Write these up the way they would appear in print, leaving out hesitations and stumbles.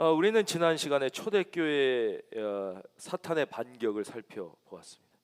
우리는 지난 시간에 초대교회 사탄의 반격을 살펴보았습니다.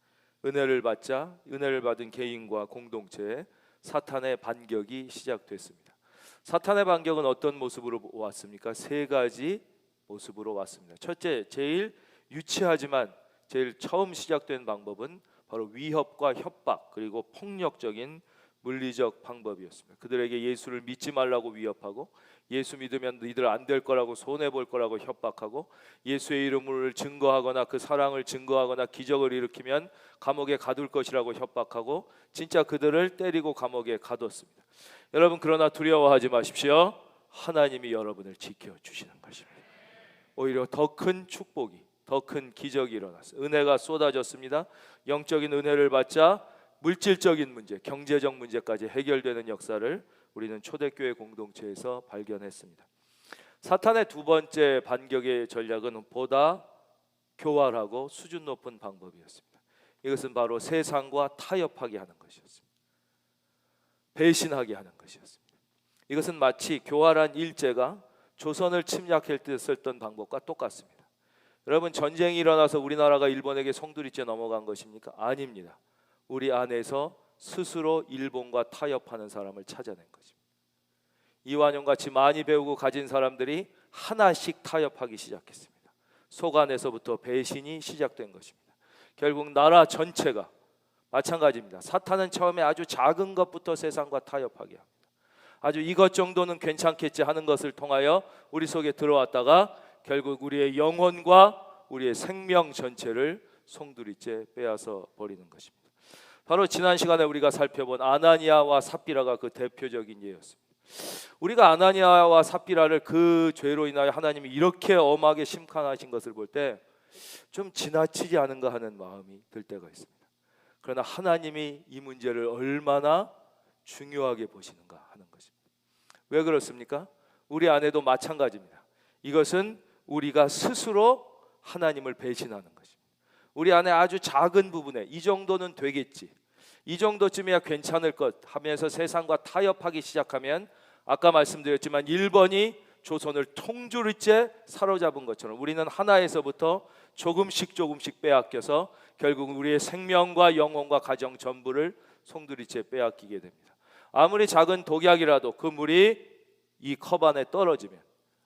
은혜를 받자 은혜를 받은 개인과 공동체에 사탄의 반격이 시작됐습니다. 사탄의 반격은 어떤 모습으로 왔습니까? 세 가지 모습으로 왔습니다. 첫째, 제일 유치하지만 제일 처음 시작된 방법은 바로 위협과 협박 그리고 폭력적인 물리적 방법이었습니다. 그들에게 예수를 믿지 말라고 위협하고 예수 믿으면 너희들 안 될 거라고 손해볼 거라고 협박하고 예수의 이름을 증거하거나 그 사랑을 증거하거나 기적을 일으키면 감옥에 가둘 것이라고 협박하고 진짜 그들을 때리고 감옥에 가뒀습니다. 여러분, 그러나 두려워하지 마십시오. 하나님이 여러분을 지켜주시는 것입니다. 오히려 더 큰 축복이, 더 큰 기적이 일어났어요. 은혜가 쏟아졌습니다. 영적인 은혜를 받자 물질적인 문제, 경제적 문제까지 해결되는 역사를 우리는 초대교회 공동체에서 발견했습니다. 사탄의 두 번째 반격의 전략은 보다 교활하고 수준 높은 방법이었습니다. 이것은 바로 세상과 타협하게 하는 것이었습니다. 배신하게 하는 것이었습니다. 이것은 마치 교활한 일제가 조선을 침략할 때 썼던 방법과 똑같습니다. 여러분, 전쟁이 일어나서 우리나라가 일본에게 송두리째 넘어간 것입니까? 아닙니다. 우리 안에서 스스로 일본과 타협하는 사람을 찾아낸 것입니다. 이완용같이 많이 배우고 가진 사람들이 하나씩 타협하기 시작했습니다. 속 안에서부터 배신이 시작된 것입니다. 결국 나라 전체가 마찬가지입니다. 사탄은 처음에 아주 작은 것부터 세상과 타협하게 합니다. 아주 이것 정도는 괜찮겠지 하는 것을 통하여 우리 속에 들어왔다가 결국 우리의 영혼과 우리의 생명 전체를 송두리째 빼앗아 버리는 것입니다. 바로 지난 시간에 우리가 살펴본 아나니아와 삽비라가 그 대표적인 예였습니다. 우리가 아나니아와 삽비라를 그 죄로 인하여 하나님이 이렇게 엄하게 심판하신 것을 볼 때 좀 지나치지 않은가 하는 마음이 들 때가 있습니다. 그러나 하나님이 이 문제를 얼마나 중요하게 보시는가 하는 것입니다. 왜 그렇습니까? 우리 안에도 마찬가지입니다. 이것은 우리가 스스로 하나님을 배신하는 것입니다. 우리 안에 아주 작은 부분에 이 정도는 되겠지, 이 정도쯤이야 괜찮을 것 하면서 세상과 타협하기 시작하면 아까 말씀드렸지만 일본이 조선을 통주리째 사로잡은 것처럼 우리는 하나에서부터 조금씩 빼앗겨서 결국 우리의 생명과 영혼과 가정 전부를 송두리째 빼앗기게 됩니다. 아무리 작은 독약이라도 그 물이 이 컵 안에 떨어지면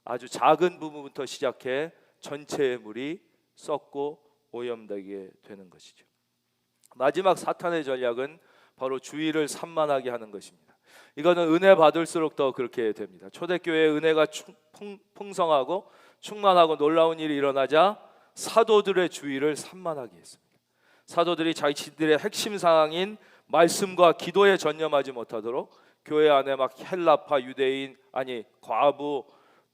아주 작은 부분부터 시작해 전체의 물이 썩고 오염되게 되는 것이죠. 마지막 사탄의 전략은 바로 주의를 산만하게 하는 것입니다. 이거는 은혜 받을수록 더 그렇게 됩니다. 초대교회의 은혜가 풍성하고 충만하고 놀라운 일이 일어나자 사도들의 주의를 산만하게 했습니다. 사도들이 자신들의 핵심 상황인 말씀과 기도에 전념하지 못하도록 교회 안에 막 헬라파 유대인, 아니 과부,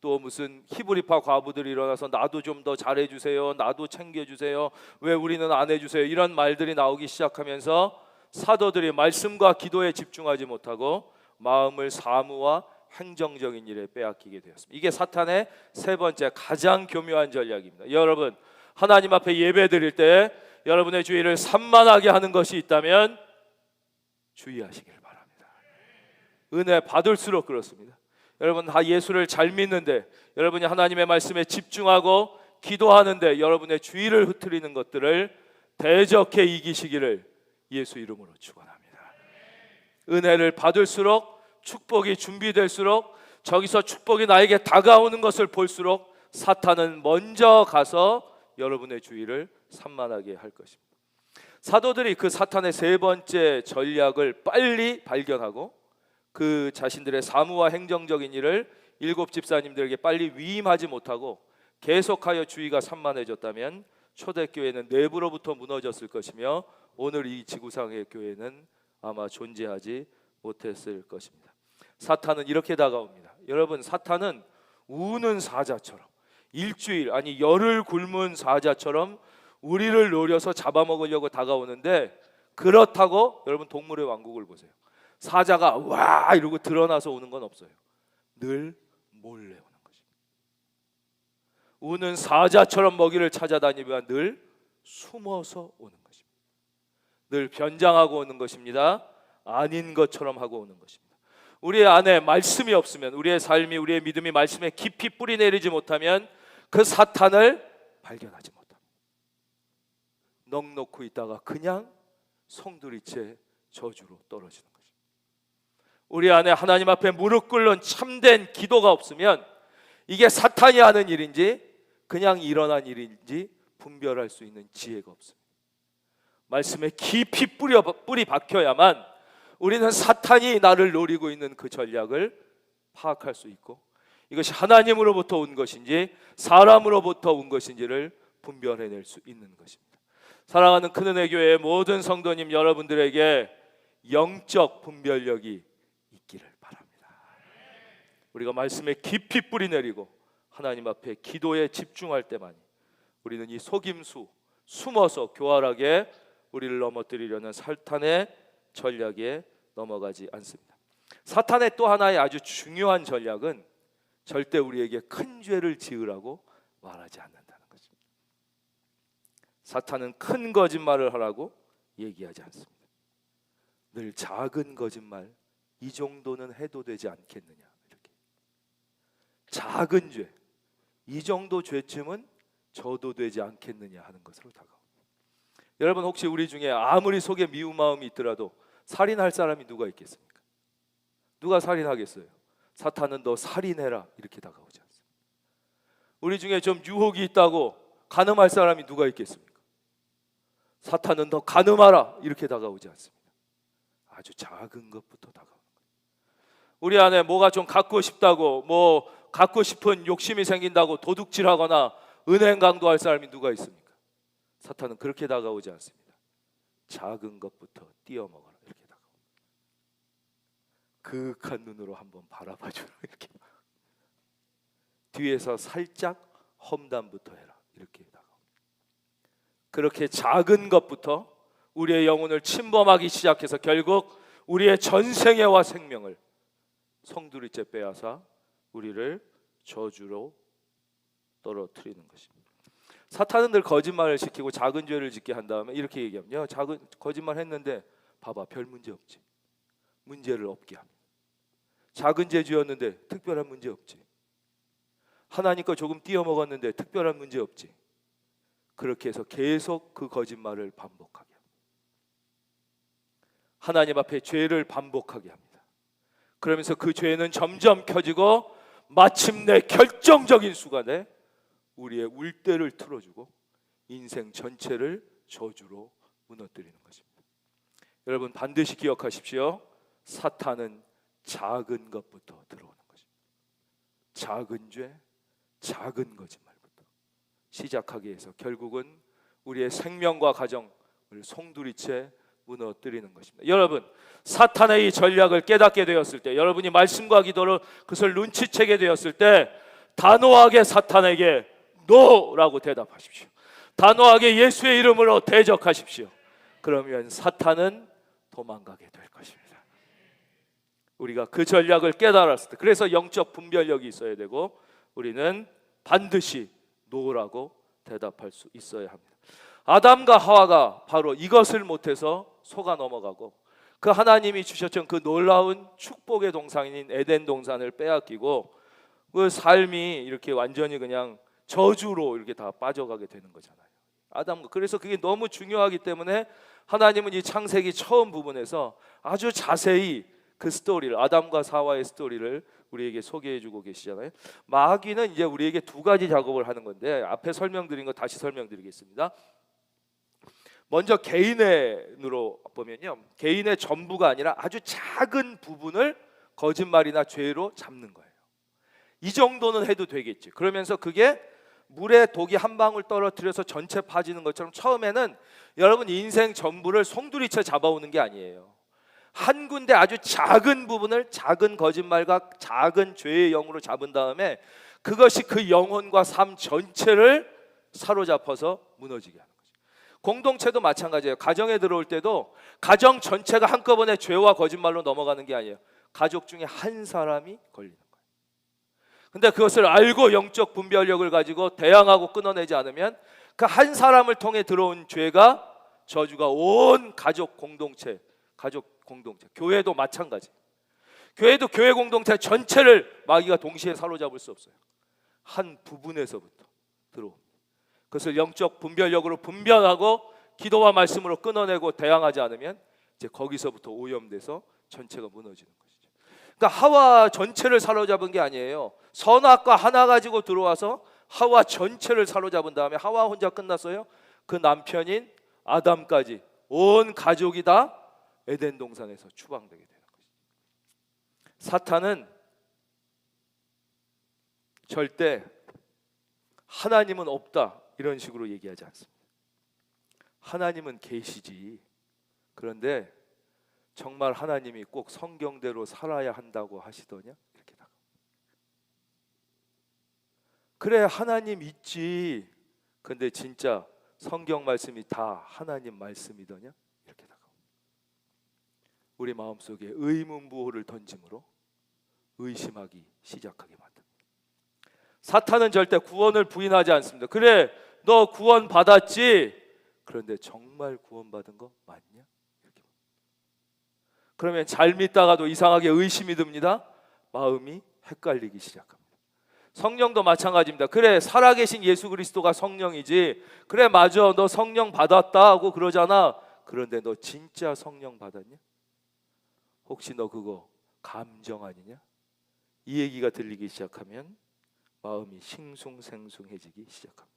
또 무슨 히브리파 과부들이 일어나서 나도 좀 더 잘해주세요, 나도 챙겨주세요, 왜 우리는 안 해주세요, 이런 말들이 나오기 시작하면서 사도들이 말씀과 기도에 집중하지 못하고 마음을 사무와 행정적인 일에 빼앗기게 되었습니다. 이게 사탄의 세 번째 가장 교묘한 전략입니다. 여러분, 하나님 앞에 예배 드릴 때 여러분의 주의를 산만하게 하는 것이 있다면 주의하시길 바랍니다. 은혜 받을수록 그렇습니다. 여러분 다 예수를 잘 믿는데, 여러분이 하나님의 말씀에 집중하고 기도하는데 여러분의 주의를 흐트리는 것들을 대적해 이기시기를 예수 이름으로 축원합니다. 은혜를 받을수록, 축복이 준비될수록, 저기서 축복이 나에게 다가오는 것을 볼수록 사탄은 먼저 가서 여러분의 주의를 산만하게 할 것입니다. 사도들이 그 사탄의 세 번째 전략을 빨리 발견하고 그 자신들의 사무와 행정적인 일을 일곱 집사님들에게 빨리 위임하지 못하고 계속하여 주의가 산만해졌다면 초대교회는 내부로부터 무너졌을 것이며 오늘 이 지구상의 교회는 아마 존재하지 못했을 것입니다. 사탄은 이렇게 다가옵니다. 여러분, 사탄은 우는 사자처럼, 일주일 아니 열흘 굶은 사자처럼 우리를 노려서 잡아먹으려고 다가오는데, 그렇다고 여러분 동물의 왕국을 보세요. 사자가 와 이러고 드러나서 오는 건 없어요. 늘 몰래 오는 것입니다. 우는 사자처럼 먹이를 찾아다니면 늘 숨어서 오는 것입니다. 늘 변장하고 오는 것입니다. 아닌 것처럼 하고 오는 것입니다. 우리 안에 말씀이 없으면, 우리의 삶이, 우리의 믿음이 말씀에 깊이 뿌리 내리지 못하면 그 사탄을 발견하지 못합니다. 넋 놓고 있다가 그냥 송두리째 저주로 떨어지는 거죠. 우리 안에 하나님 앞에 무릎 꿇는 참된 기도가 없으면 이게 사탄이 하는 일인지 그냥 일어난 일인지 분별할 수 있는 지혜가 없습니다. 말씀에 깊이 뿌리 박혀야만 우리는 사탄이 나를 노리고 있는 그 전략을 파악할 수 있고 이것이 하나님으로부터 온 것인지 사람으로부터 온 것인지를 분별해낼 수 있는 것입니다. 사랑하는 큰은혜 교회의 모든 성도님 여러분들에게 영적 분별력이 있기를 바랍니다. 우리가 말씀에 깊이 뿌리 내리고 하나님 앞에 기도에 집중할 때만이 우리는 이 속임수, 숨어서 교활하게 우리를 넘어뜨리려는 사탄의 전략에 넘어가지 않습니다. 사탄의 또 하나의 아주 중요한 전략은 절대 우리에게 큰 죄를 지으라고 말하지 않는다는 것입니다. 사탄은 큰 거짓말을 하라고 얘기하지 않습니다. 늘 작은 거짓말, 이 정도는 해도 되지 않겠느냐, 이렇게 작은 죄, 이 정도 죄쯤은 져도 되지 않겠느냐 하는 것으로 다가옵니다. 여러분 혹시 우리 중에 아무리 속에 미운 마음이 있더라도 살인할 사람이 누가 있겠습니까? 누가 살인하겠어요? 사탄은 너 살인해라 이렇게 다가오지 않습니다. 우리 중에 좀 유혹이 있다고 간음할 사람이 누가 있겠습니까? 사탄은 너 간음하라 이렇게 다가오지 않습니다. 아주 작은 것부터 다가오는 거예요. 우리 안에 뭐가 좀 갖고 싶다고 뭐 갖고 싶은 욕심이 생긴다고 도둑질하거나 은행 강도할 사람이 누가 있습니까? 사탄은 그렇게 다가오지 않습니다. 작은 것부터 띄어먹어라 이렇게 다가옵니다. 그윽한 눈으로 한번 바라봐주라 이렇게 뒤에서 살짝 험담부터 해라 이렇게 다가옵니다. 그렇게 작은 것부터 우리의 영혼을 침범하기 시작해서 결국 우리의 전생애와 생명을 송두리째 빼앗아 우리를 저주로 떨어뜨리는 것입니다. 사탄은 늘 거짓말을 시키고 작은 죄를 짓게 한 다음에 이렇게 얘기합니다. 야, 작은 거짓말 했는데 봐봐 별 문제 없지. 문제를 없게 합니다. 작은 죄 지었는데 특별한 문제 없지. 하나님 거 조금 띄어먹었는데 특별한 문제 없지. 그렇게 해서 계속 그 거짓말을 반복하게 합니다. 하나님 앞에 죄를 반복하게 합니다. 그러면서 그 죄는 점점 켜지고 마침내 결정적인 순간에 우리의 울대를 틀어주고 인생 전체를 저주로 무너뜨리는 것입니다. 여러분 반드시 기억하십시오. 사탄은 작은 것부터 들어오는 것입니다. 작은 죄, 작은 거짓말부터 시작하게 해서 결국은 우리의 생명과 가정을 송두리째 무너뜨리는 것입니다. 여러분 사탄의 이 전략을 깨닫게 되었을 때 여러분이 말씀과 기도로 그것을 눈치채게 되었을 때 단호하게 사탄에게 노라고 대답하십시오. 단호하게 예수의 이름으로 대적하십시오. 그러면 사탄은 도망가게 될 것입니다. 우리가 그 전략을 깨달았을 때 그래서 영적 분별력이 있어야 되고 우리는 반드시 노라고 대답할 수 있어야 합니다. 아담과 하와가 바로 이것을 못해서 속아 넘어가고 그 하나님이 주셨던 그 놀라운 축복의 동산인 에덴 동산을 빼앗기고 그 삶이 이렇게 완전히 그냥 저주로 이렇게 다 빠져가게 되는 거잖아요. 아담과 그래서 그게 너무 중요하기 때문에 하나님은 이 창세기 처음 부분에서 아주 자세히 그 스토리를 아담과 하와의 스토리를 우리에게 소개해주고 계시잖아요. 마귀는 이제 우리에게 두 가지 작업을 하는 건데 앞에 설명드린 거 다시 설명드리겠습니다. 먼저 개인의 눈으로 보면요, 개인의 전부가 아니라 아주 작은 부분을 거짓말이나 죄로 잡는 거예요. 이 정도는 해도 되겠지. 그러면서 그게 물에 독이 한 방울 떨어뜨려서 전체 파지는 것처럼 처음에는 여러분 인생 전부를 송두리째 잡아오는 게 아니에요. 한 군데 아주 작은 부분을 작은 거짓말과 작은 죄의 영으로 잡은 다음에 그것이 그 영혼과 삶 전체를 사로잡아서 무너지게 하는 거죠. 공동체도 마찬가지예요. 가정에 들어올 때도 가정 전체가 한꺼번에 죄와 거짓말로 넘어가는 게 아니에요. 가족 중에 한 사람이 걸리는 거예요. 근데 그것을 알고 영적 분별력을 가지고 대항하고 끊어내지 않으면 그 한 사람을 통해 들어온 죄가 저주가 온 가족 공동체, 교회도 마찬가지. 교회도 교회 공동체 전체를 마귀가 동시에 사로잡을 수 없어요. 한 부분에서부터 들어옵니다. 그것을 영적 분별력으로 분별하고 기도와 말씀으로 끊어내고 대항하지 않으면 이제 거기서부터 오염돼서 전체가 무너지는 것이죠. 그러니까 하와 전체를 사로잡은 게 아니에요. 선악과 하나 가지고 들어와서 하와 전체를 사로잡은 다음에 하와 혼자 끝났어요. 그 남편인 아담까지 온 가족이 다 에덴 동산에서 추방되게 되는 것이죠. 사탄은 절대 하나님은 없다 이런 식으로 얘기하지 않습니다. 하나님은 계시지. 그런데 정말 하나님이 꼭 성경대로 살아야 한다고 하시더냐? 이렇게 나가. 그래 하나님 있지. 근데 진짜 성경 말씀이 다 하나님 말씀이더냐? 이렇게 나가. 우리 마음속에 의문부호를 던짐으로 의심하기 시작하게 만듭니다. 사탄은 절대 구원을 부인하지 않습니다. 그래 너 구원 받았지? 그런데 정말 구원받은 거 맞냐? 이렇게. 그러면 잘 믿다가도 이상하게 의심이 듭니다. 마음이 헷갈리기 시작합니다. 성령도 마찬가지입니다. 그래 살아계신 예수 그리스도가 성령이지. 그래 맞아 너 성령 받았다 하고 그러잖아. 그런데 너 진짜 성령 받았냐? 혹시 너 그거 감정 아니냐? 이 얘기가 들리기 시작하면 마음이 싱숭생숭해지기 시작합니다.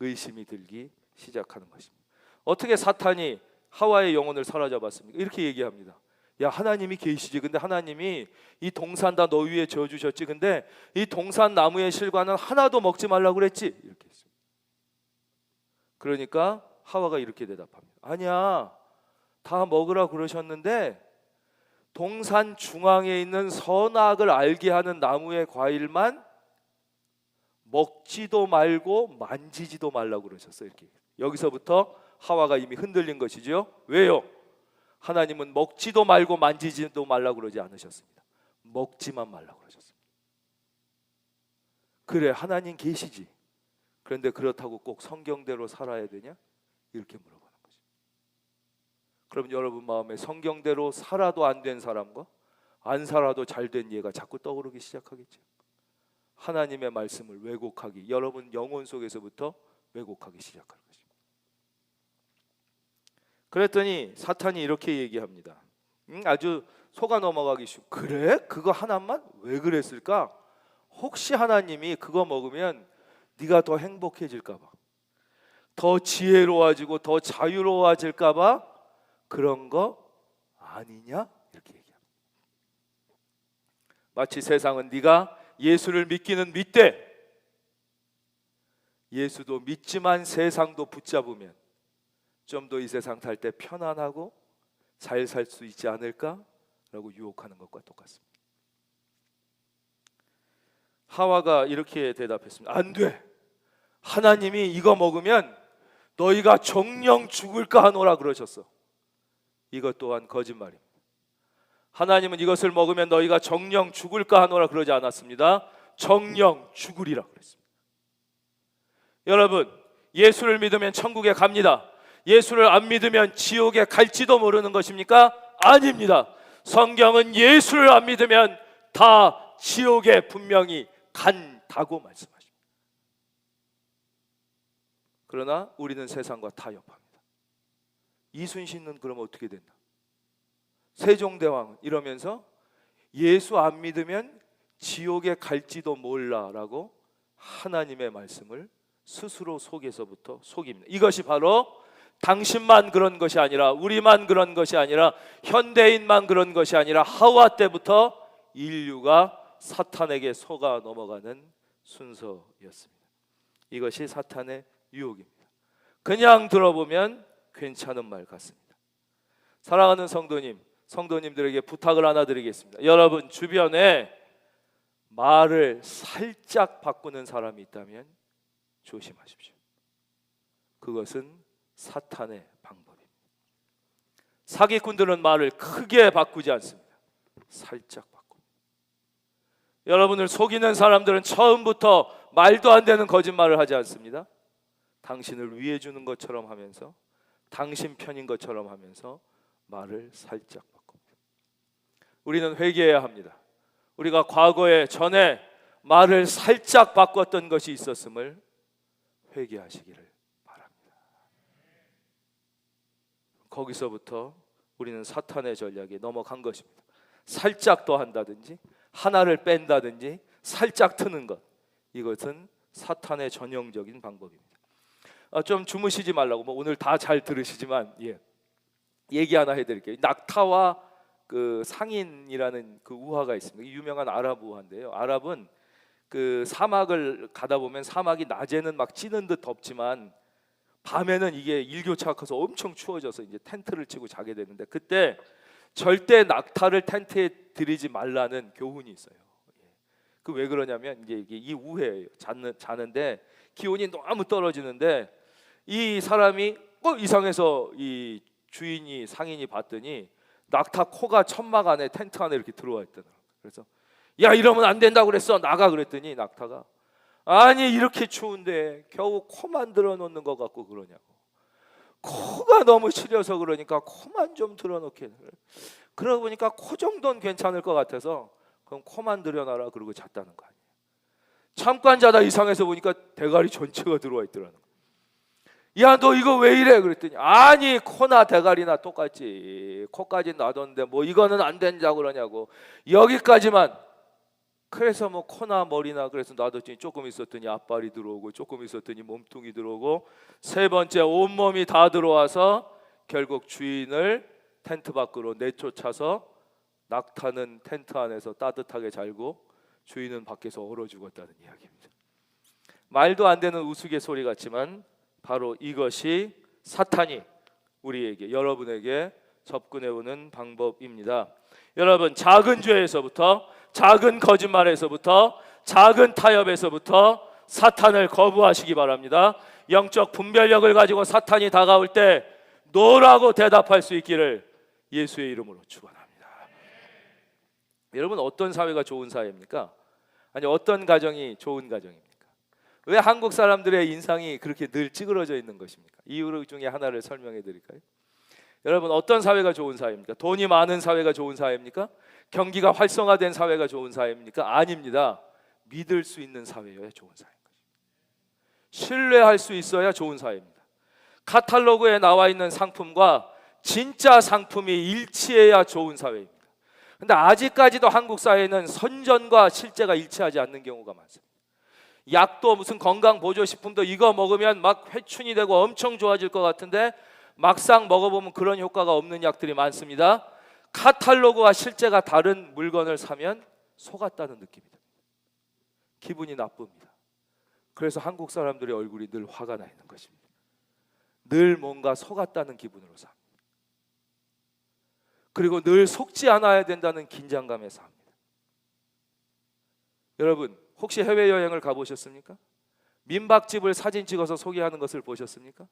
의심이 들기 시작하는 것입니다. 어떻게 사탄이 하와의 영혼을 사로잡았습니까? 이렇게 얘기합니다. 야 하나님이 계시지. 근데 하나님이 이 동산 다 너 위에 지어주셨지. 근데 이 동산 나무의 실과는 하나도 먹지 말라고 그랬지. 이렇게 했습니다. 그러니까 하와가 이렇게 대답합니다. 아니야 다 먹으라 그러셨는데 동산 중앙에 있는 선악을 알게 하는 나무의 과일만 먹지도 말고 만지지도 말라고 그러셨어요. 이렇게. 여기서부터 하와가 이미 흔들린 것이죠. 왜요? 하나님은 먹지도 말고 만지지도 말라고 그러지 않으셨습니다. 먹지만 말라고 그러셨습니다. 그래 하나님 계시지. 그런데 그렇다고 꼭 성경대로 살아야 되냐? 이렇게 물어보는 거죠. 그럼 여러분 마음에 성경대로 살아도 안 된 사람과 안 살아도 잘 된 예가 자꾸 떠오르기 시작하겠죠. 하나님의 말씀을 왜곡하기, 여러분 영혼 속에서부터 왜곡하기 시작할 것입니다. 그랬더니 사탄이 이렇게 얘기합니다. 아주 속아 넘어가기 쉽고 그래? 그거 하나만? 왜 그랬을까? 혹시 하나님이 그거 먹으면 네가 더 행복해질까 봐, 더 지혜로워지고 더 자유로워질까 봐 그런 거 아니냐? 이렇게 얘기합니다. 마치 세상은 네가 예수를 믿기는 믿되 예수도 믿지만 세상도 붙잡으면 좀 더 이 세상 살 때 편안하고 잘 살 수 있지 않을까라고 유혹하는 것과 똑같습니다. 하와가 이렇게 대답했습니다. 안 돼. 하나님이 이거 먹으면 너희가 정령 죽을까 하노라 그러셨어. 이것 또한 거짓말입니다. 하나님은 이것을 먹으면 너희가 정령 죽을까 하노라 그러지 않았습니다. 정령 죽으리라 그랬습니다. 여러분 예수를 믿으면 천국에 갑니다. 예수를 안 믿으면 지옥에 갈지도 모르는 것입니까? 아닙니다. 성경은 예수를 안 믿으면 다 지옥에 분명히 간다고 말씀하십니다. 그러나 우리는 세상과 타협합니다. 이순신은 그럼 어떻게 된다? 세종대왕은 이러면서 예수 안 믿으면 지옥에 갈지도 몰라라고 하나님의 말씀을 스스로 속에서부터 속입니다. 이것이 바로 당신만 그런 것이 아니라 우리만 그런 것이 아니라 현대인만 그런 것이 아니라 하와 때부터 인류가 사탄에게 속아 넘어가는 순서였습니다. 이것이 사탄의 유혹입니다. 그냥 들어보면 괜찮은 말 같습니다. 사랑하는 성도님들에게 부탁을 하나 드리겠습니다. 여러분 주변에 말을 살짝 바꾸는 사람이 있다면 조심하십시오. 그것은 사탄의 방법입니다. 사기꾼들은 말을 크게 바꾸지 않습니다. 살짝 바꿉니다. 여러분을 속이는 사람들은 처음부터 말도 안 되는 거짓말을 하지 않습니다. 당신을 위해 주는 것처럼 하면서 당신 편인 것처럼 하면서 말을 살짝 바꿉니다. 우리는 회개해야 합니다. 우리가 과거에 전에 말을 살짝 바꿨던 것이 있었음을 회개하시기를 바랍니다. 거기서부터 우리는 사탄의 전략에 넘어간 것입니다. 살짝 더 한다든지 하나를 뺀다든지 살짝 트는 것, 이것은 사탄의 전형적인 방법입니다. 좀 주무시지 말라고, 뭐 오늘 다 잘 들으시지만 얘기 하나 해드릴게요. 낙타와 그 상인이라는 그 우화가 있습니다. 유명한 아랍 우화인데요. 아랍은 그 사막을 가다 보면 사막이 낮에는 막 찌는 듯 덥지만 밤에는 이게 일교차가 커서 엄청 추워져서 이제 텐트를 치고 자게 되는데, 그때 절대 낙타를 텐트에 들이지 말라는 교훈이 있어요. 그 왜 그러냐면 이게 이 우회예요. 자는데 기온이 너무 떨어지는데 이 사람이 이상해서 이 주인이 상인이 봤더니 낙타 코가 천막 안에 텐트 안에 이렇게 들어와 있더라고요. 그래서 야, 이러면 안 된다고 그랬어, 나가 그랬더니 낙타가 아니 이렇게 추운데 겨우 코만 들어놓는 것 같고 그러냐고. 코가 너무 시려서 그러니까 코만 좀 들어놓게. 그러고 보니까 코 정도는 괜찮을 것 같아서 그럼 코만 들여놔라 그러고 잤다는 거 아니에요. 잠깐 자다 이상해서 보니까 대가리 전체가 들어와 있더라는 거예요. 야, 너 이거 왜 이래? 그랬더니 아니 코나 대가리나 똑같지, 코까지 놔뒀는데 뭐 이거는 안 된다고 그러냐고. 여기까지만. 그래서 뭐 코나 머리나 그래서 놔뒀더니 조금 있었더니 앞발이 들어오고 조금 있었더니 몸통이 들어오고 세 번째 온몸이 다 들어와서 결국 주인을 텐트 밖으로 내쫓아서 낙타는 텐트 안에서 따뜻하게 잘고 주인은 밖에서 얼어 죽었다는 이야기입니다. 말도 안 되는 우스갯소리 같지만 바로 이것이 사탄이 우리에게, 여러분에게 접근해오는 방법입니다. 여러분, 작은 죄에서부터, 작은 거짓말에서부터, 작은 타협에서부터 사탄을 거부하시기 바랍니다. 영적 분별력을 가지고 사탄이 다가올 때 노라고 대답할 수 있기를 예수의 이름으로 축원합니다. 여러분, 어떤 사회가 좋은 사회입니까? 아니, 어떤 가정이 좋은 가정입니까? 왜 한국 사람들의 인상이 그렇게 늘 찌그러져 있는 것입니까? 이유 중에 하나를 설명해 드릴까요? 여러분, 어떤 사회가 좋은 사회입니까? 돈이 많은 사회가 좋은 사회입니까? 경기가 활성화된 사회가 좋은 사회입니까? 아닙니다. 믿을 수 있는 사회여야 좋은 사회인 것입니다. 신뢰할 수 있어야 좋은 사회입니다. 카탈로그에 나와 있는 상품과 진짜 상품이 일치해야 좋은 사회입니다. 근데 아직까지도 한국 사회는 선전과 실제가 일치하지 않는 경우가 많습니다. 약도 무슨 건강보조식품도 이거 먹으면 막 회춘이 되고 엄청 좋아질 것 같은데 막상 먹어보면 그런 효과가 없는 약들이 많습니다. 카탈로그와 실제가 다른 물건을 사면 속았다는 느낌이 듭니다. 기분이 나쁩니다. 그래서 한국 사람들의 얼굴이 늘 화가 나 있는 것입니다. 늘 뭔가 속았다는 기분으로 삽니다. 그리고 늘 속지 않아야 된다는 긴장감에 삽니다. 여러분, 혹시 해외여행을 가보셨습니까? 민박집을 사진 찍어서 소개하는 것을 보셨습니까?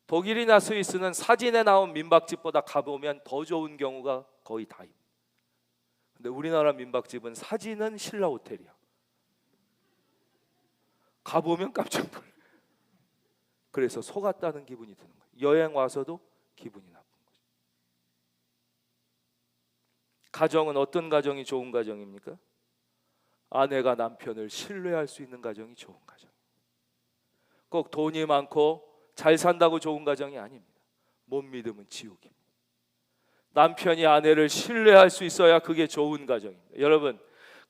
독일이나 스위스는 사진에 나온 민박집보다 가보면 더 좋은 경우가 거의 다입니다. 근데 우리나라 민박집은 사진은 신라 호텔이야. 가보면 깜짝 놀라요. 그래서 속았다는 기분이 드는 거예요. 여행 와서도 기분이 나쁜 거죠. 가정은 어떤 가정이 좋은 가정입니까? 아내가 남편을 신뢰할 수 있는 가정이 좋은 가정. 꼭 돈이 많고 잘 산다고 좋은 가정이 아닙니다. 못 믿으면 지옥입니다. 남편이 아내를 신뢰할 수 있어야 그게 좋은 가정입니다. 여러분,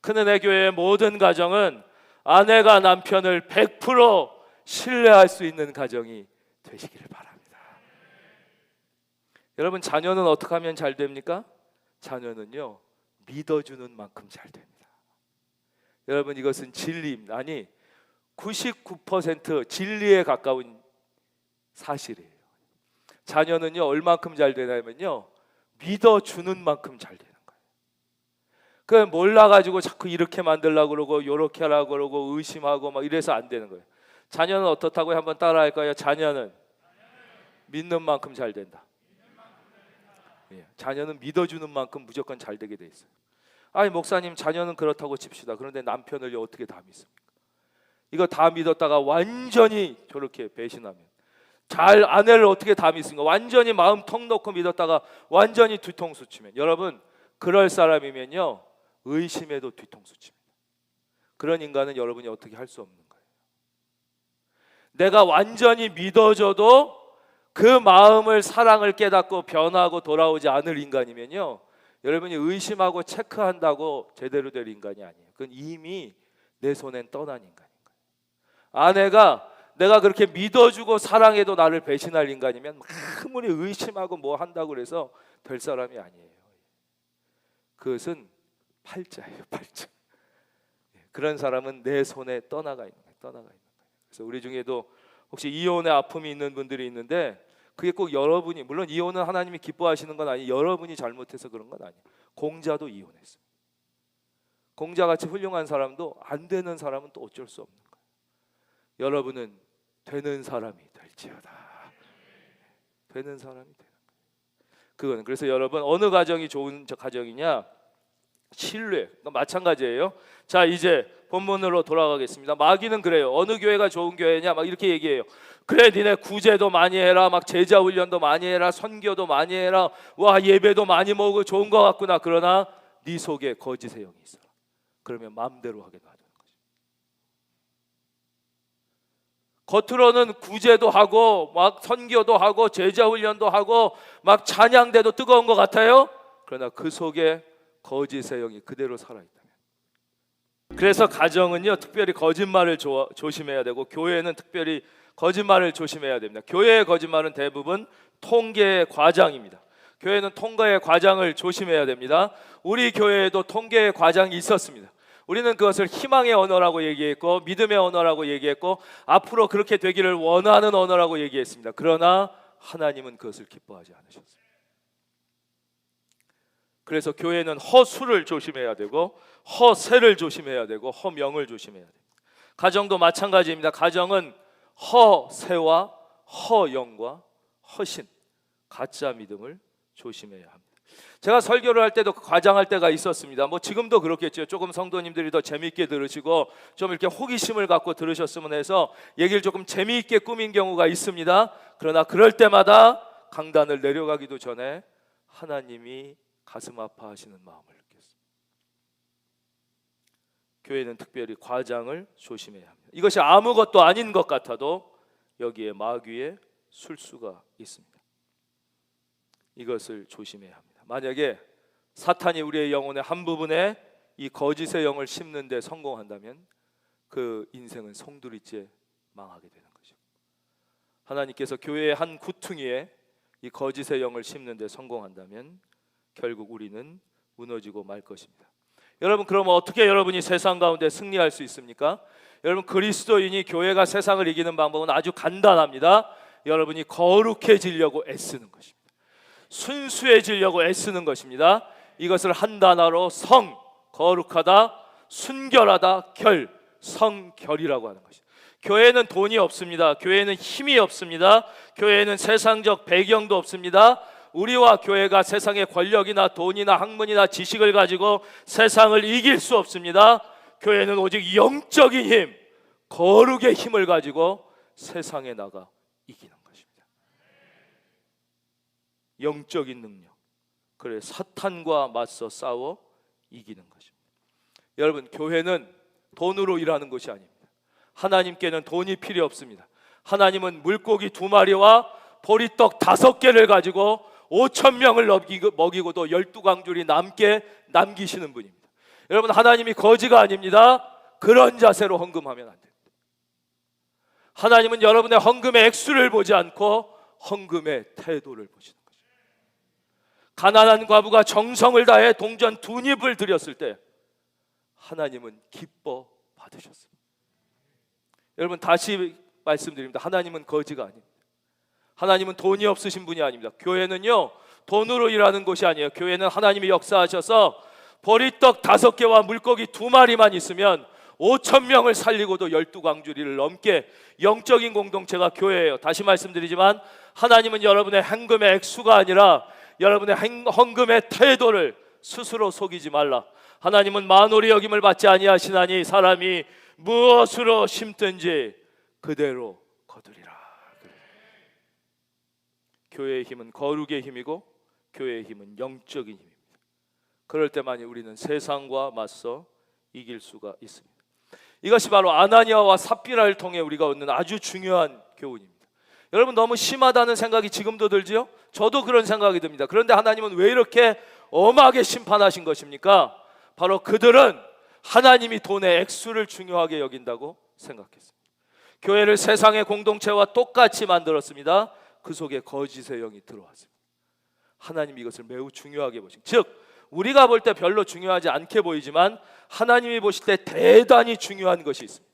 큰은혜 교회의 모든 가정은 아내가 남편을 100% 신뢰할 수 있는 가정이 되시기를 바랍니다. 여러분, 자녀는 어떻게 하면 잘 됩니까? 자녀는요, 믿어주는 만큼 잘 됩니다. 여러분, 이것은 진리입니다. 아니, 99% 진리에 가까운 사실이에요. 자녀는요, 얼만큼 잘 되냐면요, 믿어주는 만큼 잘 되는 거예요. 그 몰라가지고 자꾸 이렇게 만들려고 그러고 요렇게 하려고 그러고 의심하고 막 이래서 안 되는 거예요. 자녀는 어떻다고요? 한번 따라 할까요? 자녀는 믿는 만큼 잘 된다. 자녀는 믿어주는 만큼 무조건 잘 되게 돼 있어요. 아니, 목사님, 자녀는 그렇다고 칩시다. 그런데 남편을 어떻게 다 믿습니까? 이거 다 믿었다가 완전히 저렇게 배신하면, 잘 아내를 어떻게 다 믿습니까? 완전히 마음 턱 놓고 믿었다가 완전히 뒤통수 치면, 여러분, 그럴 사람이면요, 의심에도 뒤통수 칩니다. 그런 인간은 여러분이 어떻게 할 수 없는 거예요. 내가 완전히 믿어져도 그 마음을, 사랑을 깨닫고 변하고 돌아오지 않을 인간이면요, 여러분이 의심하고 체크한다고 제대로 될 인간이 아니에요. 그건 이미 내 손엔 떠난 인간인 거예요. 아내가 내가 그렇게 믿어주고 사랑해도 나를 배신할 인간이면 아무리 의심하고 뭐 한다고 그래서 될 사람이 아니에요. 그것은 팔자예요, 팔자. 그런 사람은 내 손에 떠나가 있는 거예요. 떠나가 있는 거예요. 그래서 우리 중에도 혹시 이혼의 아픔이 있는 분들이 있는데, 그게 꼭 여러분이, 물론 이혼은 하나님이 기뻐하시는 건 아니에요. 여러분이 잘못해서 그런 건 아니에요. 공자도 이혼했어요. 공자같이 훌륭한 사람도 안 되는 사람은 또 어쩔 수 없는 거예요. 여러분은 되는 사람이 될지어다. 되는 사람이 되는 거예요. 그건 그래서 여러분, 어느 가정이 좋은 가정이냐? 신뢰. 그러니까 마찬가지예요. 자, 이제 본문으로 돌아가겠습니다. 마귀는 그래요. 어느 교회가 좋은 교회냐? 막 이렇게 얘기해요. 그래, 니네 구제도 많이 해라, 막 제자 훈련도 많이 해라, 선교도 많이 해라, 와, 예배도 많이 먹고 좋은 것 같구나. 그러나 네 속에 거짓의 영이 있어. 그러면 마음대로 하게 놔두는 거죠. 겉으로는 구제도 하고 막 선교도 하고 제자 훈련도 하고 막 찬양대도 뜨거운 것 같아요. 그러나 그 속에 거짓의 영이 그대로 살아있다면. 그래서 가정은요, 특별히 거짓말을 조심해야 되고, 교회는 특별히 거짓말을 조심해야 됩니다. 교회의 거짓말은 대부분 통계의 과장입니다. 교회는 통계의 과장을 조심해야 됩니다. 우리 교회에도 통계의 과장이 있었습니다. 우리는 그것을 희망의 언어라고 얘기했고, 믿음의 언어라고 얘기했고, 앞으로 그렇게 되기를 원하는 언어라고 얘기했습니다. 그러나 하나님은 그것을 기뻐하지 않으셨습니다. 그래서 교회는 허술을 조심해야 되고, 허세를 조심해야 되고, 허명을 조심해야 됩니다. 가정도 마찬가지입니다. 가정은 허세와 허영과 허신, 가짜 믿음을 조심해야 합니다. 제가 설교를 할 때도 과장할 때가 있었습니다. 뭐 지금도 그렇겠죠. 조금 성도님들이 더 재미있게 들으시고 좀 이렇게 호기심을 갖고 들으셨으면 해서 얘기를 조금 재미있게 꾸민 경우가 있습니다. 그러나 그럴 때마다 강단을 내려가기도 전에 하나님이 가슴 아파하시는 마음을 느꼈습니다. 교회는 특별히 과장을 조심해야 합니다. 이것이 아무것도 아닌 것 같아도 여기에 마귀의 술수가 있습니다. 이것을 조심해야 합니다. 만약에 사탄이 우리의 영혼의 한 부분에 이 거짓의 영을 심는 데 성공한다면 그 인생은 송두리째 망하게 되는 거죠. 하나님께서 교회의 한 구퉁이에 이 거짓의 영을 심는 데 성공한다면 결국 우리는 무너지고 말 것입니다. 여러분, 그럼 어떻게 여러분이 세상 가운데 승리할 수 있습니까? 여러분, 그리스도인이 교회가 세상을 이기는 방법은 아주 간단합니다. 여러분이 거룩해지려고 애쓰는 것입니다. 순수해지려고 애쓰는 것입니다. 이것을 한 단어로 성, 거룩하다, 순결하다, 결, 성결이라고 하는 것입니다. 교회는 돈이 없습니다. 교회는 힘이 없습니다. 교회는 세상적 배경도 없습니다. 우리와 교회가 세상의 권력이나 돈이나 학문이나 지식을 가지고 세상을 이길 수 없습니다. 교회는 오직 영적인 힘, 거룩의 힘을 가지고 세상에 나가 이기는 것입니다. 영적인 능력, 그래 사탄과 맞서 싸워 이기는 것입니다. 여러분, 교회는 돈으로 일하는 것이 아닙니다. 하나님께는 돈이 필요 없습니다. 하나님은 물고기 2마리와 보리떡 5개를 가지고 5,000명을 먹이고도 12광줄이 남게 남기시는 분입니다. 여러분, 하나님이 거지가 아닙니다. 그런 자세로 헌금하면 안 됩니다. 하나님은 여러분의 헌금의 액수를 보지 않고 헌금의 태도를 보시는 거죠. 가난한 과부가 정성을 다해 동전 2닙을 드렸을 때 하나님은 기뻐 받으셨습니다. 여러분, 다시 말씀드립니다. 하나님은 거지가 아닙니다. 하나님은 돈이 없으신 분이 아닙니다. 교회는요, 돈으로 일하는 곳이 아니에요. 교회는 하나님이 역사하셔서 보리떡 5개와 물고기 2마리만 있으면 5,000명을 살리고도 12광주리를 넘게 영적인 공동체가 교회예요. 다시 말씀드리지만 하나님은 여러분의 헌금의 액수가 아니라 여러분의 헌금의 태도를 스스로 속이지 말라. 하나님은 만홀히 여김을 받지 아니하시나니 사람이 무엇으로 심든지 그대로 거두리라. 교회의 힘은 거룩의 힘이고 교회의 힘은 영적인 힘입니다. 그럴 때만이 우리는 세상과 맞서 이길 수가 있습니다. 이것이 바로 아나니아와 삽비라를 통해 우리가 얻는 아주 중요한 교훈입니다. 여러분, 너무 심하다는 생각이 지금도 들지요? 저도 그런 생각이 듭니다. 그런데 하나님은 왜 이렇게 엄하게 심판하신 것입니까? 바로 그들은 하나님이 돈의 액수를 중요하게 여긴다고 생각했습니다. 교회를 세상의 공동체와 똑같이 만들었습니다. 그 속에 거짓의 영이 들어왔습니다. 하나님이 이것을 매우 중요하게 보신, 즉 우리가 볼 때 별로 중요하지 않게 보이지만 하나님이 보실 때 대단히 중요한 것이 있습니다.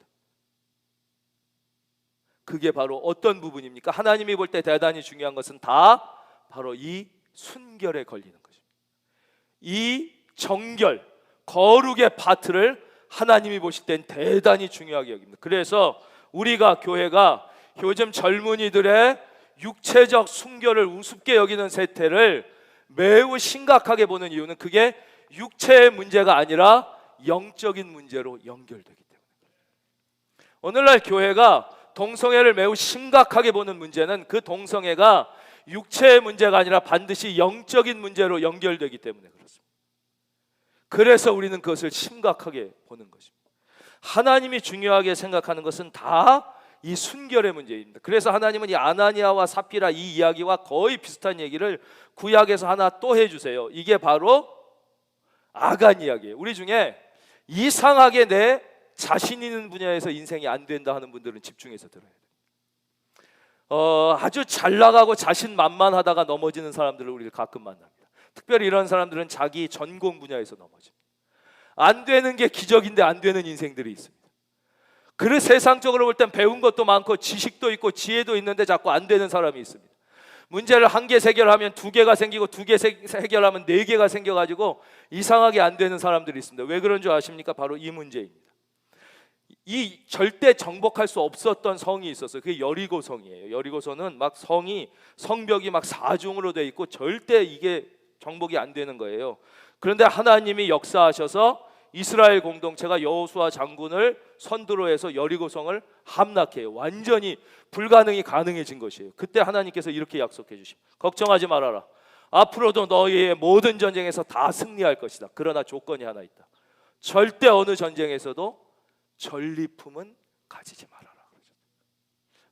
그게 바로 어떤 부분입니까? 하나님이 볼 때 대단히 중요한 것은 다 바로 이 순결에 걸리는 것입니다. 이 정결, 거룩의 파트를 하나님이 보실 땐 대단히 중요하게 여깁니다. 그래서 우리가, 교회가 요즘 젊은이들의 육체적 순결을 우습게 여기는 세태를 매우 심각하게 보는 이유는 그게 육체의 문제가 아니라 영적인 문제로 연결되기 때문에. 오늘날 교회가 동성애를 매우 심각하게 보는 문제는 그 동성애가 육체의 문제가 아니라 반드시 영적인 문제로 연결되기 때문에 그렇습니다. 그래서 우리는 그것을 심각하게 보는 것입니다. 하나님이 중요하게 생각하는 것은 다 이 순결의 문제입니다. 그래서 하나님은 이 아나니아와 삽비라 이 이야기와 거의 비슷한 얘기를 구약에서 하나 또 해주세요. 이게 바로 아간 이야기예요. 우리 중에 이상하게 내 자신 있는 분야에서 인생이 안 된다 하는 분들은 집중해서 들어야 돼요. 아주 잘 나가고 자신만만하다가 넘어지는 사람들을 우리가 가끔 만납니다. 특별히 이런 사람들은 자기 전공 분야에서 넘어집니다. 안 되는 게 기적인데 안 되는 인생들이 있습니다. 그래서 세상적으로 볼 땐 배운 것도 많고 지식도 있고 지혜도 있는데 자꾸 안 되는 사람이 있습니다. 문제를 한 개 해결하면 두 개가 생기고 두 개 해결하면 네 개가 생겨가지고 이상하게 안 되는 사람들이 있습니다. 왜 그런 줄 아십니까? 바로 이 문제입니다. 이 절대 정복할 수 없었던 성이 있었어요. 그게 여리고 성이에요. 여리고성은 막 성벽이 막 사중으로 돼 있고 절대 이게 정복이 안 되는 거예요. 그런데 하나님이 역사하셔서 이스라엘 공동체가 여호수아 장군을 선두로 해서 여리고성을 함락해요. 완전히 불가능이 가능해진 것이에요. 그때 하나님께서 이렇게 약속해 주십니다. 걱정하지 말아라. 앞으로도 너희의 모든 전쟁에서 다 승리할 것이다. 그러나 조건이 하나 있다. 절대 어느 전쟁에서도 전리품은 가지지 말아라.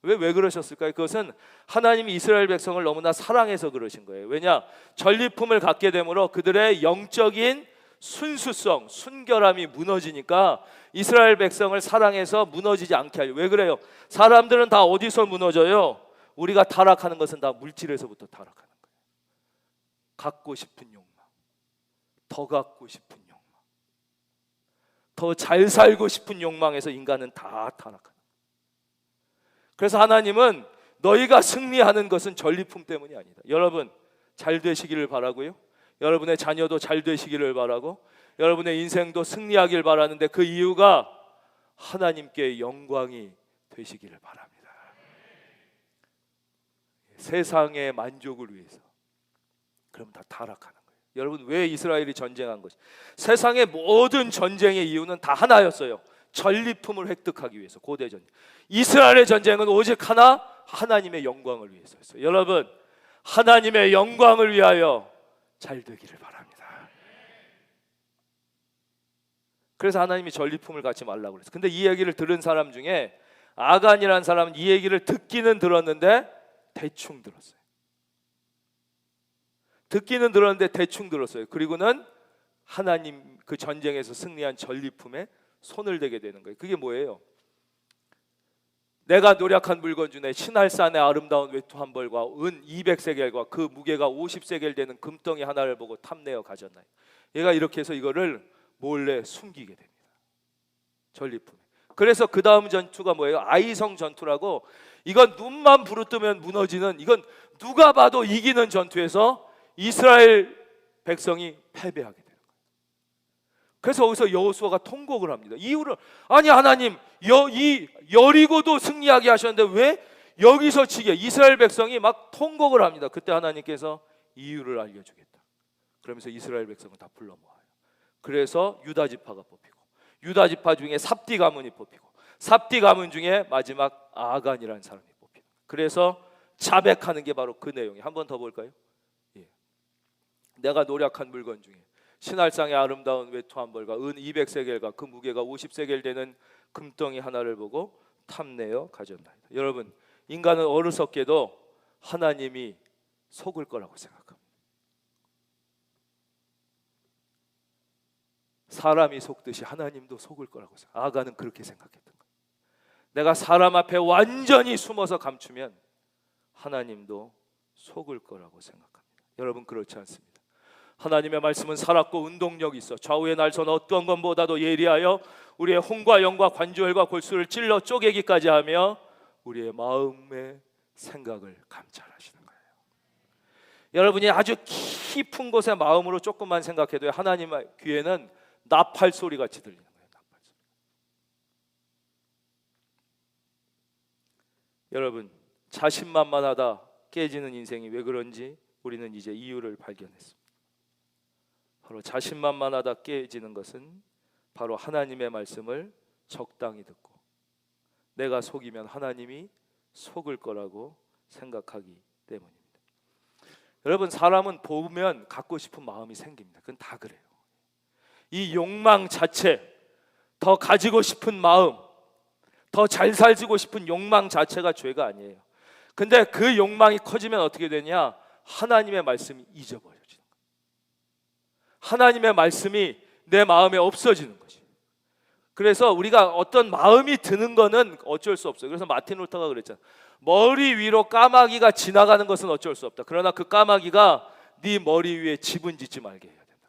왜 그러셨을까요? 그것은 하나님이 이스라엘 백성을 너무나 사랑해서 그러신 거예요. 왜냐? 전리품을 갖게 되므로 그들의 영적인 순수성, 순결함이 무너지니까 이스라엘 백성을 사랑해서 무너지지 않게 하려. 왜 그래요? 사람들은 다 어디서 무너져요? 우리가 타락하는 것은 다 물질에서부터 타락하는 거예요. 갖고 싶은 욕망, 더 갖고 싶은 욕망, 더 잘 살고 싶은 욕망에서 인간은 다 타락하는 거예요. 그래서 하나님은 너희가 승리하는 것은 전리품 때문이 아니다. 여러분 잘 되시기를 바라고요. 여러분의 자녀도 잘 되시기를 바라고 여러분의 인생도 승리하길 바라는데 그 이유가 하나님께 영광이 되시기를 바랍니다. 세상의 만족을 위해서 그럼 다 타락하는 거예요. 여러분 왜 이스라엘이 전쟁한 것이? 세상의 모든 전쟁의 이유는 다 하나였어요. 전리품을 획득하기 위해서. 고대 전쟁. 이스라엘의 전쟁은 오직 하나, 하나님의 영광을 위해서였어요. 여러분 하나님의 영광을 위하여 잘 되기를 바랍니다. 그래서 하나님이 전리품을 갖지 말라고 그랬어요. 근데 이 얘기를 들은 사람 중에 아간이라는 사람은 이 얘기를 듣기는 들었는데 대충 들었어요. 듣기는 들었는데 대충 들었어요. 그리고는 하나님 그 전쟁에서 승리한 전리품에 손을 대게 되는 거예요. 그게 뭐예요? 내가 노력한 물건 중에 신할산의 아름다운 외투 한 벌과 은 200세겔과 그 무게가 50세겔 되는 금덩이 하나를 보고 탐내어 가졌나요? 얘가 이렇게 해서 이거를 몰래 숨기게 됩니다. 전리품에. 그래서 그 다음 전투가 뭐예요? 아이성 전투라고, 이건 눈만 부르뜨면 무너지는, 이건 누가 봐도 이기는 전투에서 이스라엘 백성이 패배하게 돼요. 그래서 거기서 여호수아가 통곡을 합니다. 이유를, 아니 하나님 이 여리고도 승리하게 하셨는데 왜 여기서 지게? 이스라엘 백성이 막 통곡을 합니다. 그때 하나님께서 이유를 알려주겠다. 그러면서 이스라엘 백성을 다 불러 모아요. 그래서 유다 지파가 뽑히고, 유다 지파 중에 삽디 가문이 뽑히고, 삽디 가문 중에 마지막 아간이라는 사람이 뽑히고, 그래서 자백하는 게 바로 그 내용이에요. 한 번 더 볼까요? 예. 내가 노력한 물건 중에 신할상의 아름다운 외투 한 벌과 은 200세겔과 그 무게가 50세겔 되는 금덩이 하나를 보고 탐내어 가졌나이다. 여러분, 인간은 어리석게도 하나님이 속을 거라고 생각합니다. 사람이 속듯이 하나님도 속을 거라고 생각합니다. 아간은 그렇게 생각했던 거예요. 내가 사람 앞에 완전히 숨어서 감추면 하나님도 속을 거라고 생각합니다. 여러분, 그렇지 않습니다. 하나님의 말씀은 살았고 운동력이 있어 좌우의 날선 어떤 것보다도 예리하여 우리의 혼과 영과 관절과 골수를 찔러 쪼개기까지 하며 우리의 마음의 생각을 감찰하시는 거예요. 여러분이 아주 깊은 곳의 마음으로 조금만 생각해도 하나님의 귀에는 나팔 소리 같이 들리는 거예요. 나팔 소리. 여러분, 자신만만하다 깨지는 인생이 왜 그런지 우리는 이제 이유를 발견했습니다. 바로 자신만만하다 깨지는 것은 바로 하나님의 말씀을 적당히 듣고 내가 속이면 하나님이 속을 거라고 생각하기 때문입니다. 여러분, 사람은 보면 갖고 싶은 마음이 생깁니다. 그건 다 그래요. 이 욕망 자체, 더 가지고 싶은 마음, 더 잘 살고 싶은 욕망 자체가 죄가 아니에요. 근데 그 욕망이 커지면 어떻게 되냐? 하나님의 말씀이 잊어버려지는 거예요. 하나님의 말씀이 내 마음에 없어지는 거지. 그래서 우리가 어떤 마음이 드는 거는 어쩔 수 없어요. 그래서 마틴 루터가 그랬잖아. 머리 위로 까마귀가 지나가는 것은 어쩔 수 없다. 그러나 그 까마귀가 네 머리 위에 집은 짓지 말게 해야 된다.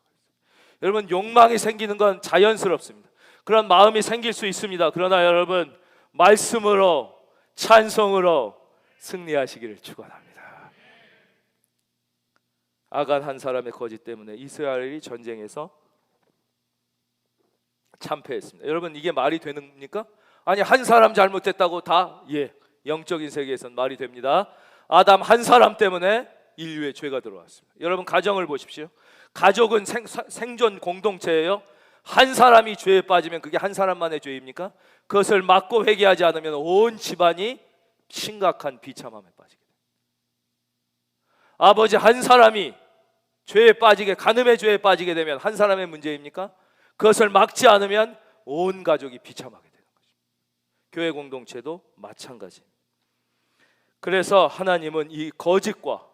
여러분, 욕망이 생기는 건 자연스럽습니다. 그런 마음이 생길 수 있습니다. 그러나 여러분, 말씀으로 찬송으로 승리하시기를 축원합니다. 아간 한 사람의 거짓 때문에 이스라엘이 전쟁에서 참패했습니다. 여러분, 이게 말이 되는입니까? 아니, 한 사람 잘못했다고 다 영적인 세계에서는 말이 됩니다. 아담 한 사람 때문에 인류의 죄가 들어왔습니다. 여러분, 가정을 보십시오. 가족은 생존 공동체예요. 한 사람이 죄에 빠지면 그게 한 사람만의 죄입니까? 그것을 막고 회개하지 않으면 온 집안이 심각한 비참함에 빠지게 됩니다. 아버지 한 사람이 죄에 빠지게, 간음의 죄에 빠지게 되면 한 사람의 문제입니까? 그것을 막지 않으면 온 가족이 비참하게 되는 것입니다. 교회 공동체도 마찬가지입니다. 그래서 하나님은 이 거짓과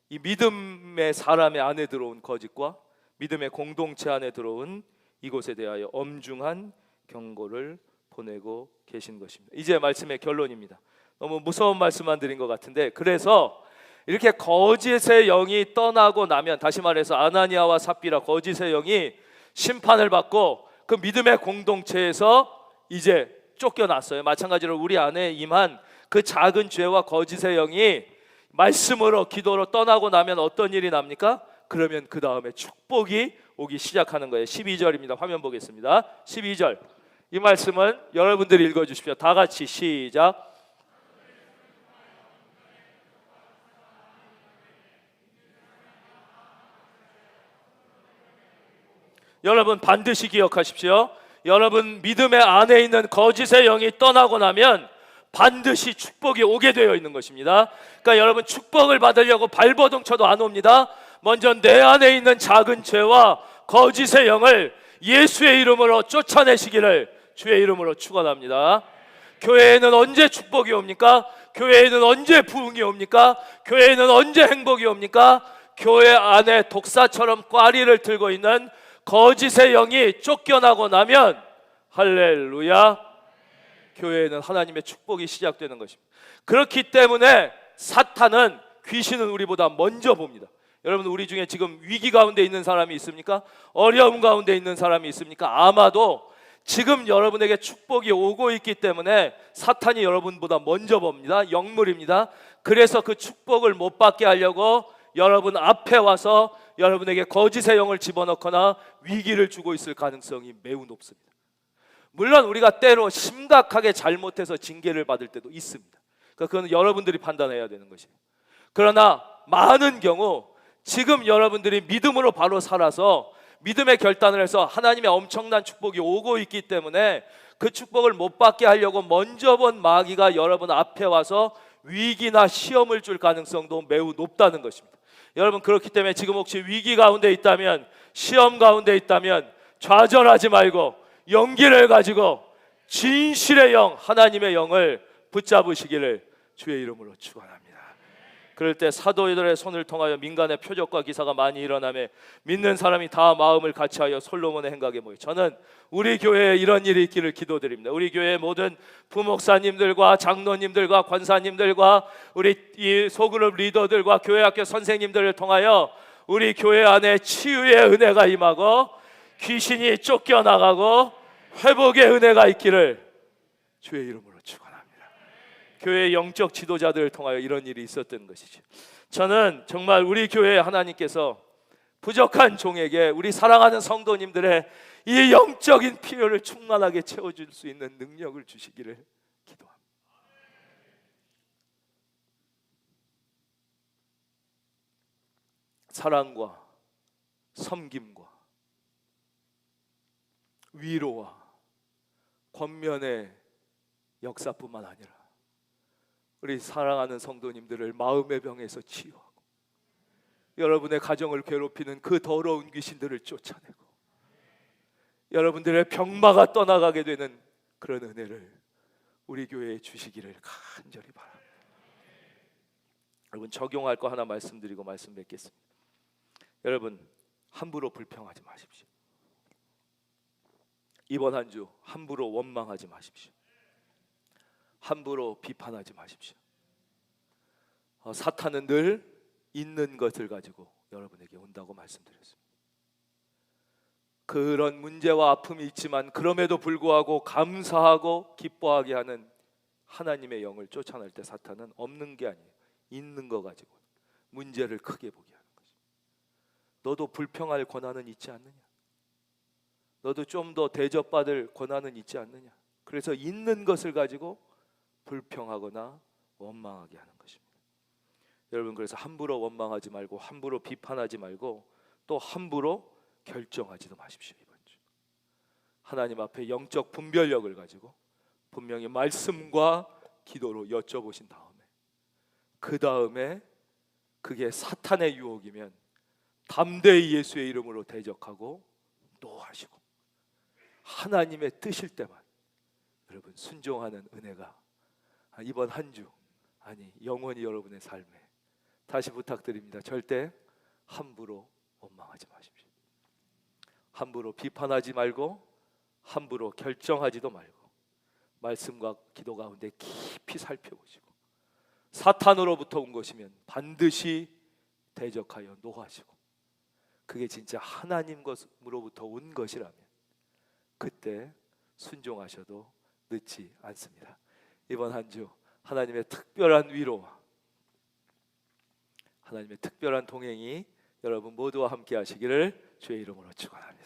이 믿음의 사람의 안에 들어온 거짓과 믿음의 공동체 안에 들어온 이곳에 대하여 엄중한 경고를 보내고 계신 것입니다. 이제 말씀의 결론입니다. 너무 무서운 말씀만 드린 것 같은데, 그래서 이렇게 거짓의 영이 떠나고 나면, 다시 말해서 아나니아와 삽비라 거짓의 영이 심판을 받고 그 믿음의 공동체에서 이제 쫓겨났어요. 마찬가지로 우리 안에 임한 그 작은 죄와 거짓의 영이 말씀으로 기도로 떠나고 나면 어떤 일이 납니까? 그러면 그 다음에 축복이 오기 시작하는 거예요. 12절입니다. 화면 보겠습니다. 12절. 이 말씀은 여러분들이 읽어주십시오. 다 같이 시작. 여러분, 반드시 기억하십시오. 여러분, 믿음의 안에 있는 거짓의 영이 떠나고 나면 반드시 축복이 오게 되어 있는 것입니다. 그러니까 여러분, 축복을 받으려고 발버둥 쳐도 안 옵니다. 먼저 내 안에 있는 작은 죄와 거짓의 영을 예수의 이름으로 쫓아내시기를 주의 이름으로 축원합니다. 교회에는 언제 축복이 옵니까? 교회에는 언제 부흥이 옵니까? 교회에는 언제 행복이 옵니까? 교회 안에 독사처럼 꽈리를 들고 있는 거짓의 영이 쫓겨나고 나면 할렐루야, 교회에는 하나님의 축복이 시작되는 것입니다. 그렇기 때문에 사탄은, 귀신은 우리보다 먼저 봅니다. 여러분, 우리 중에 지금 위기 가운데 있는 사람이 있습니까? 어려움 가운데 있는 사람이 있습니까? 아마도 지금 여러분에게 축복이 오고 있기 때문에 사탄이 여러분보다 먼저 봅니다. 영물입니다. 그래서 그 축복을 못 받게 하려고 여러분 앞에 와서 여러분에게 거짓의 영을 집어넣거나 위기를 주고 있을 가능성이 매우 높습니다. 물론 우리가 때로 심각하게 잘못해서 징계를 받을 때도 있습니다. 그건 여러분들이 판단해야 되는 것이에요. 그러나 많은 경우 지금 여러분들이 믿음으로 바로 살아서 믿음의 결단을 해서 하나님의 엄청난 축복이 오고 있기 때문에 그 축복을 못 받게 하려고 먼저 본 마귀가 여러분 앞에 와서 위기나 시험을 줄 가능성도 매우 높다는 것입니다. 여러분, 그렇기 때문에 지금 혹시 위기 가운데 있다면, 시험 가운데 있다면 좌절하지 말고 용기를 가지고 진실의 영, 하나님의 영을 붙잡으시기를 주의 이름으로 축원합니다. 그럴 때 사도들의 손을 통하여 민간의 표적과 기사가 많이 일어나며 믿는 사람이 다 마음을 같이하여 솔로몬의 행각에 모여. 저는 우리 교회에 이런 일이 있기를 기도드립니다. 우리 교회의 모든 부목사님들과 장로님들과 권사님들과 우리 이 소그룹 리더들과 교회학교 선생님들을 통하여 우리 교회 안에 치유의 은혜가 임하고 귀신이 쫓겨나가고 회복의 은혜가 있기를 주의 이름으로 축원합니다. 교회 영적 지도자들을 통하여 이런 일이 있었던 것이죠. 저는 정말 우리 교회에 하나님께서 부족한 종에게 우리 사랑하는 성도님들의 이 영적인 필요를 충만하게 채워줄 수 있는 능력을 주시기를 기도합니다. 사랑과 섬김과 위로와 권면의 역사뿐만 아니라 우리 사랑하는 성도님들을 마음의 병에서 치유하고 여러분의 가정을 괴롭히는 그 더러운 귀신들을 쫓아내고 여러분들의 병마가 떠나가게 되는 그런 은혜를 우리 교회에 주시기를 간절히 바랍니다. 여러분, 적용할 거 하나 말씀드리고 말씀 맺겠습니다. 여러분, 함부로 불평하지 마십시오. 이번 한 주 함부로 원망하지 마십시오. 함부로 비판하지 마십시오. 사탄은 늘 있는 것을 가지고 여러분에게 온다고 말씀드렸습니다. 그런 문제와 아픔이 있지만 그럼에도 불구하고 감사하고 기뻐하게 하는 하나님의 영을 쫓아낼 때 사탄은 없는 게 아니에요. 있는 거 가지고 문제를 크게 보게 하는 것입니다. 너도 불평할 권한은 있지 않느냐? 너도 좀 더 대접받을 권한은 있지 않느냐? 그래서 있는 것을 가지고 불평하거나 원망하게 하는 것입니다. 여러분, 그래서 함부로 원망하지 말고 함부로 비판하지 말고 또 함부로 결정하지도 마십시오. 이번 주 하나님 앞에 영적 분별력을 가지고 분명히 말씀과 기도로 여쭤보신 다음에 그 다음에 그게 사탄의 유혹이면 담대히 예수의 이름으로 대적하고 노하시고 하나님의 뜻일 때만 여러분 순종하는 은혜가 이번 한 주 아니 영원히 여러분의 삶에 다시 부탁드립니다. 절대 함부로 원망하지 마십시오. 함부로 비판하지 말고 함부로 결정하지도 말고 말씀과 기도 가운데 깊이 살펴보시고 사탄으로부터 온 것이면 반드시 대적하여 노하시고 그게 진짜 하나님으로부터 온 것이라면 그때 순종하셔도 늦지 않습니다. 이번 한 주 하나님의 특별한 위로와 하나님의 특별한 동행이 여러분 모두와 함께 하시기를 주의 이름으로 축원합니다.